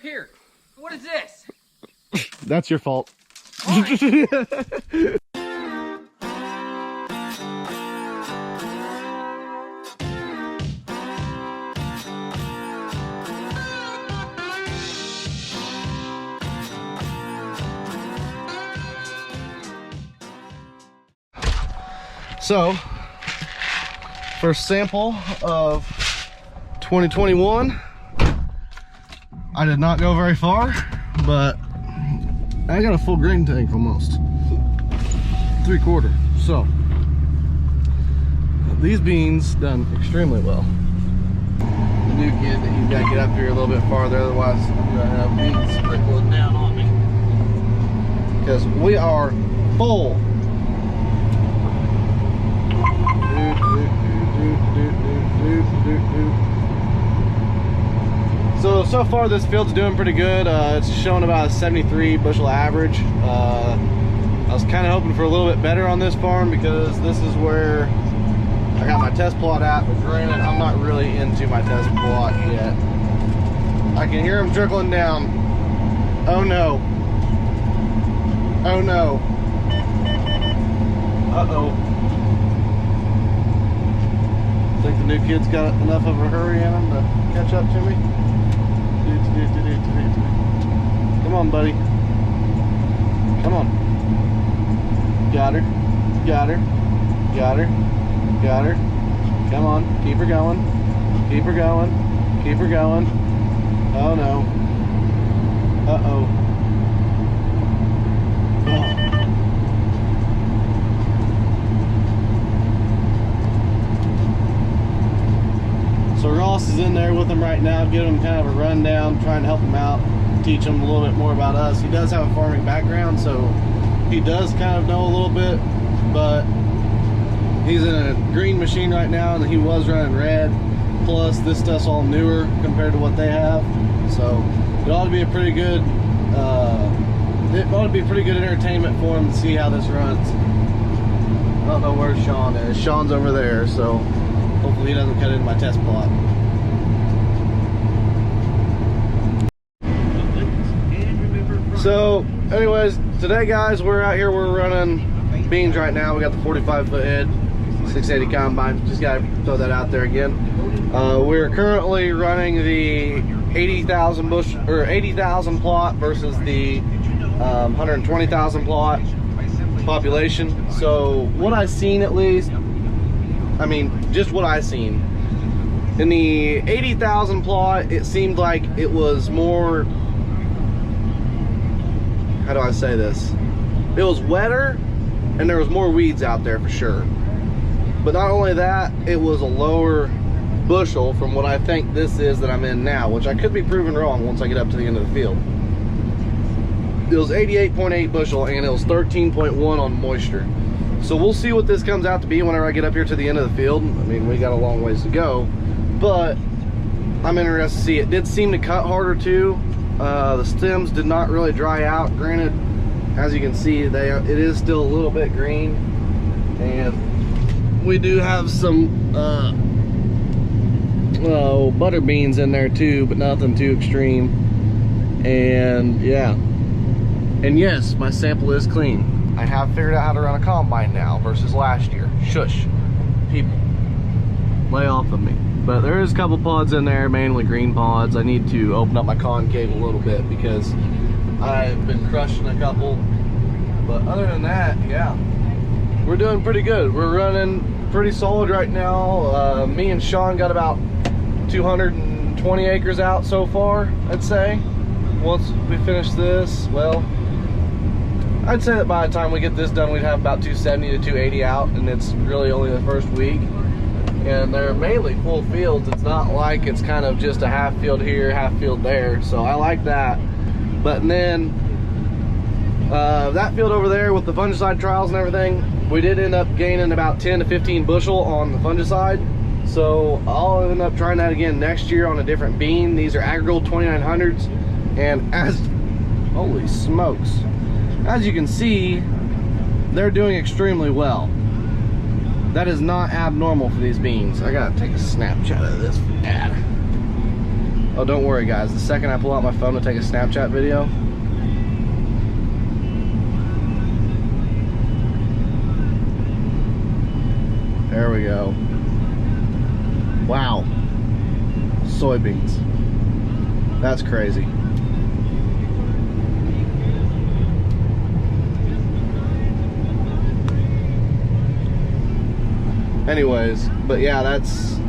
Here, what is this? That's your fault. So, first sample of 2021. I did not go very far, but I got a full grain tank almost. 3/4. So, these beans done extremely well. The new kid that you gotta get up here a little bit farther, otherwise I'm gonna have beans sprinkling down on me. Because we are full. So far this field's doing pretty good. It's showing about a 73 bushel average. I was kind of hoping for a little bit better on this farm because this is where I got my test plot at, but granted I'm not really into my test plot yet. I can hear them trickling down. Oh no. Oh no. Uh-oh. Think the new kid's got enough of a hurry in him to catch up to me? Come on, buddy. Come on. Got her. Got her. Got her. Got her. Come on. Keep her going. Keep her going. Keep her going. Oh no. Uh-oh. So Ross is in there with him right now, giving him kind of a rundown, trying to help him out, teach him a little bit more about us. He does have a farming background, so he does kind of know a little bit, but he's in a green machine right now, and he was running red. Plus, this stuff's all newer compared to what they have, so it ought to be a pretty good, entertainment for him to see how this runs. I don't know where Sean is. Sean's over there, so hopefully he doesn't cut into my test plot. So, anyways, today guys, we're out here, we're running beans right now. We got the 45-foot head, 680 combine. Just gotta throw that out there again. We're currently running the 80,000 bush or 80,000 plot versus the 120,000 plot population. So, what I've seen at least, I mean, just what I seen. In the 80,000 plot, it seemed like it was more, how do I say this? It was wetter and there was more weeds out there for sure. But not only that, it was a lower bushel from what I think this is that I'm in now, which I could be proven wrong once I get up to the end of the field. It was 88.8 bushel and it was 13.1 on moisture. So we'll see what this comes out to be whenever I get up here to the end of the field. I mean, we got a long ways to go, but I'm interested to see. It did seem to cut harder too. The stems did not really dry out. Granted, as you can see, it is still a little bit green, and we do have some butter beans in there too, but nothing too extreme. And yeah, and yes, my sample is clean. I have figured out how to run a combine now versus last year. Shush, people, lay off of me. But there is a couple pods in there, mainly green pods. I need to open up my concave a little bit because I've been crushing a couple. But other than that, yeah, we're doing pretty good. We're running pretty solid right now. Me and Sean got about 220 acres out so far, I'd say. Once we finish this, well, I'd say that by the time we get this done, we'd have about 270 to 280 out, and it's really only the first week. And they're mainly full fields. It's not like it's kind of just a half field here, half field there. So I like that. But then that field over there with the fungicide trials and everything, we did end up gaining about 10 to 15 bushel on the fungicide. So I'll end up trying that again next year on a different bean. These are Agrigold 2900s, and holy smokes, as you can see, they're doing extremely well. That is not abnormal for these beans. I gotta take a Snapchat of this ad. Oh, don't worry guys, the second I pull out my phone to take a Snapchat video, there we go. Wow. Soybeans. That's crazy. Anyways, but yeah, that's,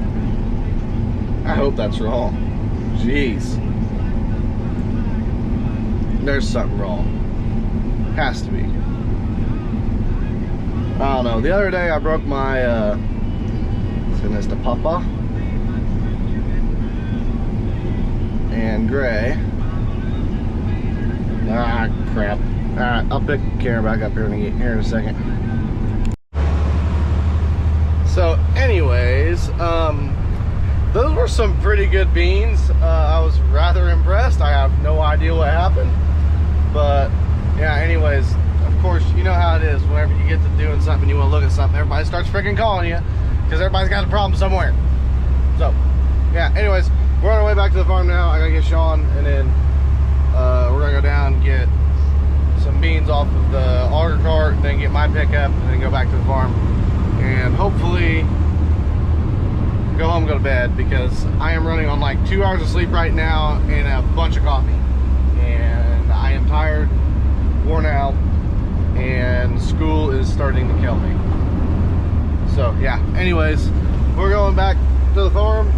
I hope that's wrong. Jeez. There's something wrong. Has to be. I don't know. The other day I broke my Sinesta Papa and Gray. Ah, crap. Alright, I'll pick the camera back up here in a second. So anyways, those were some pretty good beans. I was rather impressed. I have no idea what happened, but yeah, anyways, of course, you know how it is. Whenever you get to doing something, you want to look at something, everybody starts freaking calling you because everybody's got a problem somewhere. So yeah, anyways, we're on our way back to the farm now. I gotta get Sean, and then we're gonna go down and get some beans off of the auger cart, then get my pickup, and then go back to the farm and hopefully go home, go to bed, because I am running on like 2 hours of sleep right now and a bunch of coffee, and I am tired, worn out, and school is starting to kill me. So yeah, anyways, we're going back to the farm,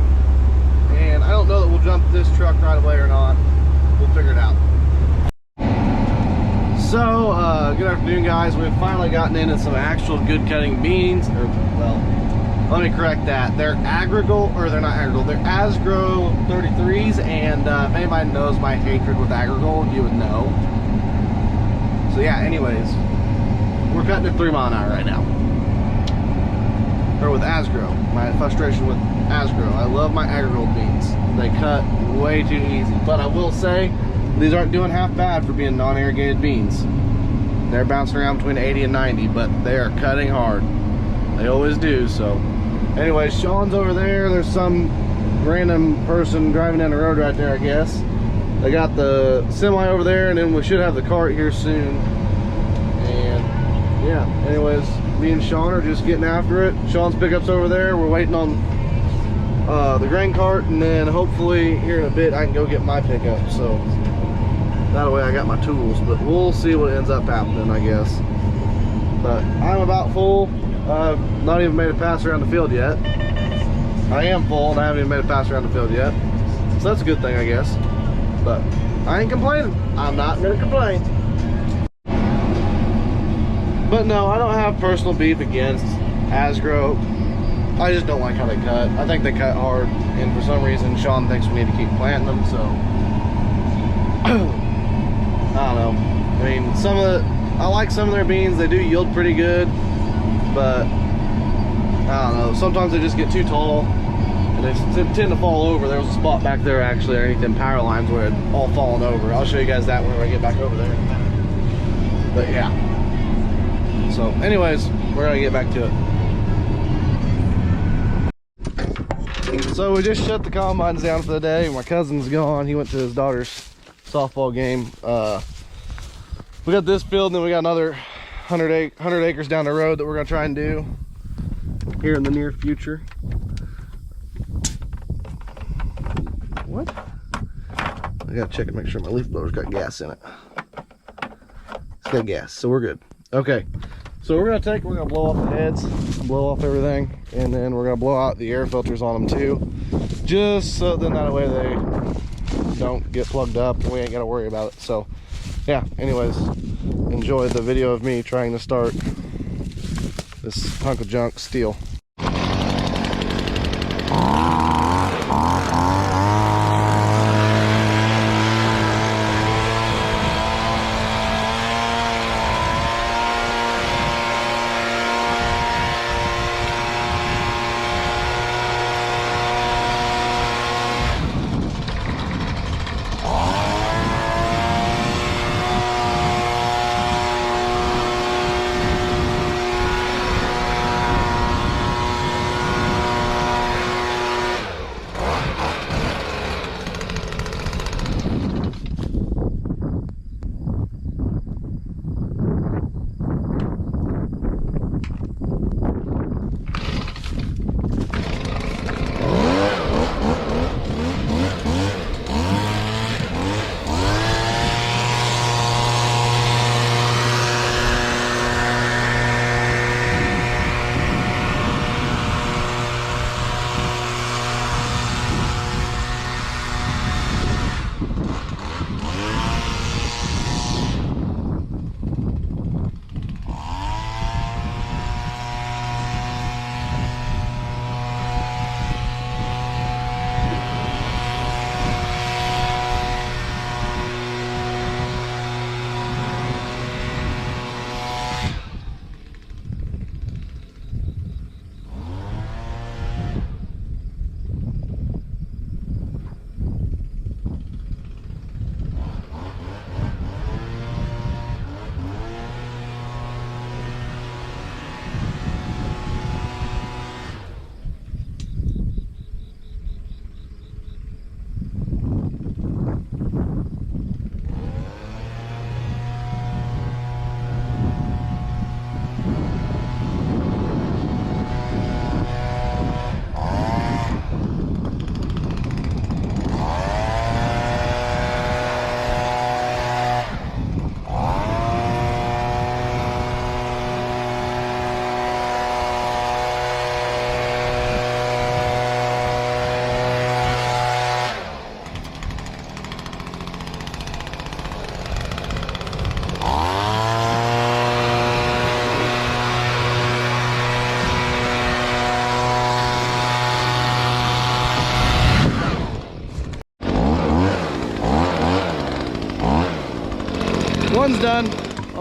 and I don't know that we'll jump this truck right away or not. We'll figure it out. So good afternoon guys. We've finally gotten into some actual good cutting beans, or well, let me correct that. They're Agricole, or they're not Agricole, they're Asgrow 33s, and if anybody knows my hatred with Agricole, you would know. So yeah, anyways, we're cutting at 3 mile an hour right now. Or with Asgrow, my frustration with Asgrow. I love my Agricole beans. They cut way too easy, but I will say, these aren't doing half bad for being non-irrigated beans. They're bouncing around between 80 and 90, but they are cutting hard. They always do. So anyway, Sean's over there. There's some random person driving down the road right there, I guess. They got the semi over there, and then we should have the cart here soon. And yeah, anyways, me and Sean are just getting after it. Sean's pickup's over there. We're waiting on the grain cart, and then hopefully here in a bit I can go get my pickup. So that way I got my tools, but we'll see what ends up happening, I guess. But I'm about full. I've not even made a pass around the field yet. I am full and I haven't even made a pass around the field yet. So that's a good thing, I guess. But I ain't complaining. I'm not gonna complain. But no, I don't have personal beef against Asgrow. I just don't like how they cut. I think they cut hard, and for some reason Sean thinks we need to keep planting them, so I don't know. I mean, I like some of their beans. They do yield pretty good, but I don't know. Sometimes they just get too tall and they tend to fall over. There was a spot back there actually underneath them power lines where it had all fallen over. I'll show you guys that when I get back over there in a minute. But yeah. So anyways, we're gonna get back to it. So we just shut the combines down for the day. My cousin's gone. He went to his daughter's softball game. We got this field, and then we got another 100 acres down the road that we're gonna try and do here in the near future. What? I gotta check and make sure my leaf blower's got gas in it. It's got gas, so we're good. Okay, so we're gonna blow off the heads, blow off everything, and then we're gonna blow out the air filters on them too, just so then that way they don't get plugged up and we ain't gotta worry about it. So yeah, anyways, enjoy the video of me trying to start this hunk of junk steel.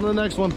to the next one.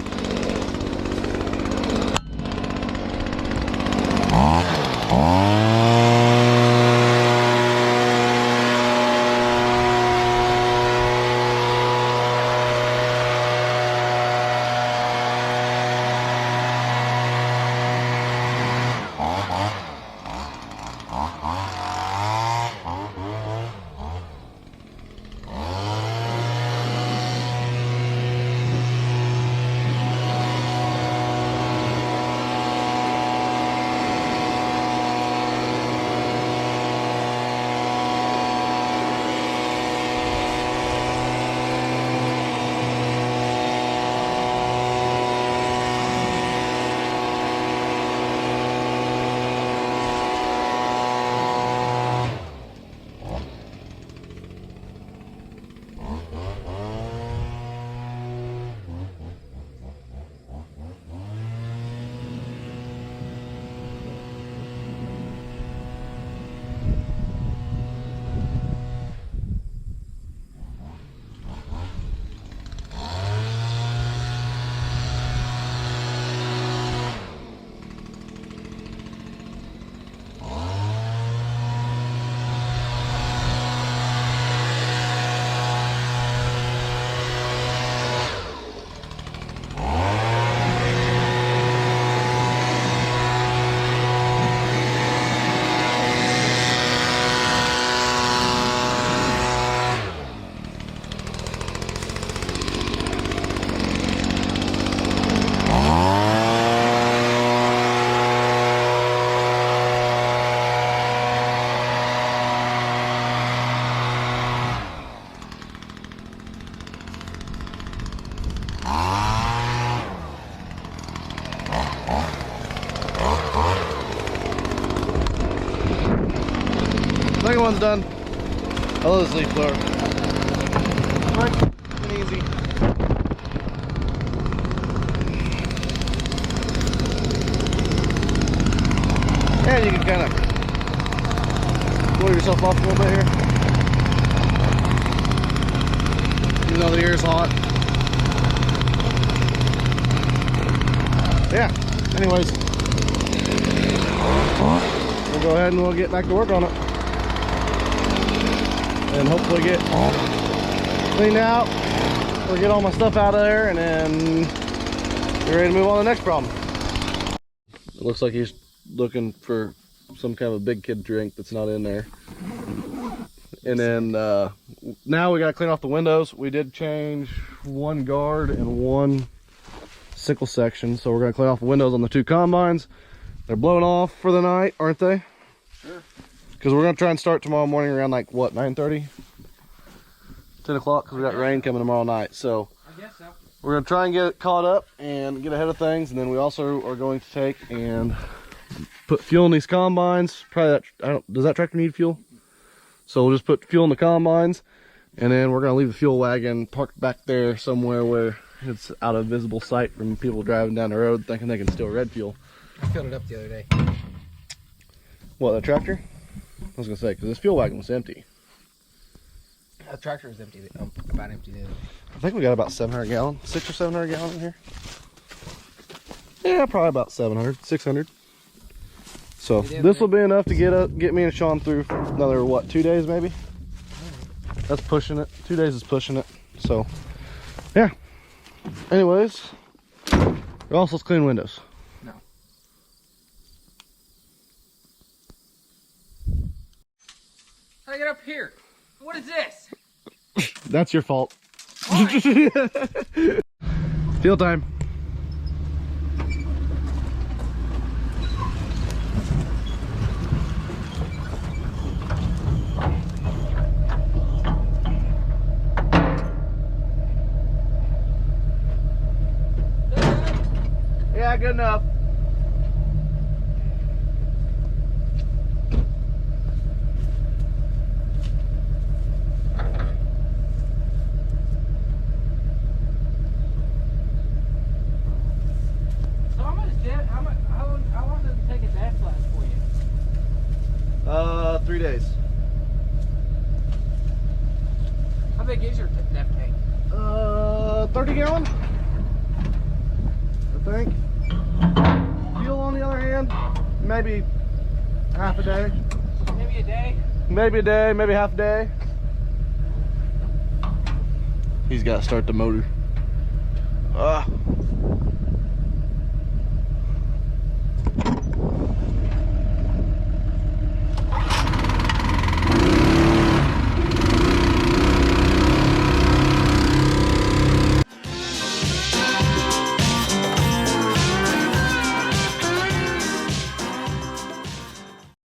Second one's done. I love this leaf blower. Quick and easy. And you can kind of blow yourself off a little bit here. Even though the air's hot. Yeah, anyways. We'll go ahead and we'll get back to work on it. And hopefully get cleaned out or get all my stuff out of there, and then get ready to move on to the next problem. It looks like he's looking for some kind of a big kid drink that's not in there. And then now we got to clean off the windows. We did change one guard and one sickle section, so we're going to clean off the windows on the two combines. They're blown off for the night, aren't they? Sure. Because we're going to try and start tomorrow morning around like, what, 9:30? 10 o'clock, because we got rain coming tomorrow night. So I guess so. we're going to try and get it caught up and get ahead of things. And then we also are going to take and put fuel in these combines. Probably that, does that tractor need fuel? So we'll just put fuel in the combines. And then we're going to leave the fuel wagon parked back there somewhere where it's out of visible sight from people driving down the road thinking they can steal red fuel. I filled it up the other day. What, the tractor? I was gonna say, because this fuel wagon was empty. The tractor was empty. About empty. I think we got about 700 gallon, 600 or 700 gallon in here. Yeah, probably about 700, 600. So this will be enough to get me and Sean through for another, what, 2 days maybe? That's pushing it. 2 days is pushing it. So, yeah. Anyways, we're also clean windows. No. How do I get up here? What is this? That's your fault. Field time. Yeah, good enough. So how long does it take a depth last for you? 3 days. How big is your depth tank? 30 gallon? think. Fuel, on the other hand, maybe half a day. Maybe a day. Maybe a day, maybe half a day. He's got to start the motor.